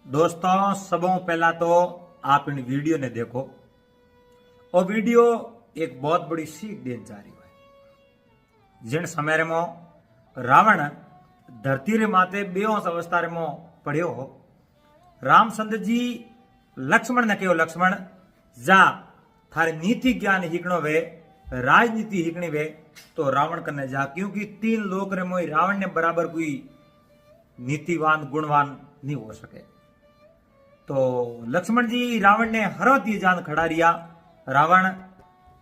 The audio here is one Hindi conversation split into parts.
दोस्तों सबों पहला तो आप इन वीडियो ने देखो और वीडियो एक बहुत बड़ी सीख देने जा रही है। जिन समय रे मो रावण धरती रे माते बेहोश अवस्था रे मो पड़ियो हो, रामचंद्र जी लक्ष्मण ने कहो, लक्ष्मण जा थारे नीति ज्ञान हिकणो वे, राजनीति हिकणी वे तो रावण कने जा, क्योंकि 3 लोक रे मोई रावण ने बराबर कोई नीतिवान गुणवान नहीं हो सके। तो लक्ष्मण जी रावण ने हरवती जान खड़ा रिया। रावण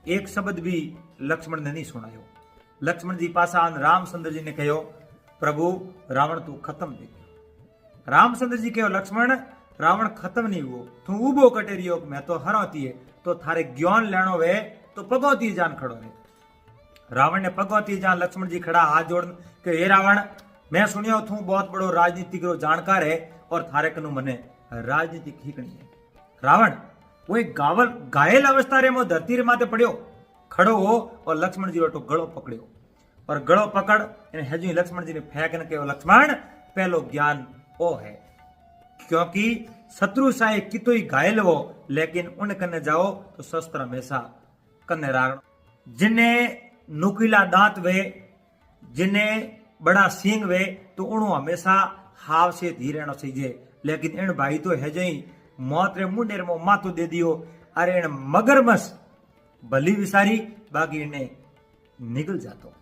एक शब्द भी लक्ष्मण ने नहीं सुनायो। लक्ष्मण जी पासा रामचंद्र जी ने कहो, प्रभु रावण तू खत्म दे गयो। रामचंद्र जी कहो, लक्ष्मण रावण खत्म नहीं हुओ, तू उबो कटे रियो, मैं तो हरवती है, तो थारे ज्ञान लेनो वे तो पगोती जान खड़ो रे। रावण ने पगोती जान लक्ष्मण जी खड़ा हाथ जोड़ के, हे रावण मैं सुनियो तू बहुत बड़ो राजनीतिक जानकार है और थारे कनु मने राजनीति खीकणी है। रावण वो एक घायल अवस्था रे मो धरती रे माथे पड़ियो खड़ो हो और लक्ष्मण जी वटो गळो पकड़ियो और गळो पकड़ इन हेजू लक्ष्मण जी ने फेंक ने कहो, लक्ष्मण पहलो ज्ञान ओ है, क्योंकि शत्रु साहे कितो ही घायल हो लेकिन उन कने जाओ तो शस्त्र हमेशा कने रागण। जिन्हें नुकीला दांत वे, जिन्हें बड़ा सींग वे तो उणो हमेशा हाव से ही रहना चाहिए, लेकिन इन भाई तो है जई मौत रे मुंडे रे माथो दे दियो। अरे इन मगरमच्छ भली विसारी बाकी इन्हें निकल जातो।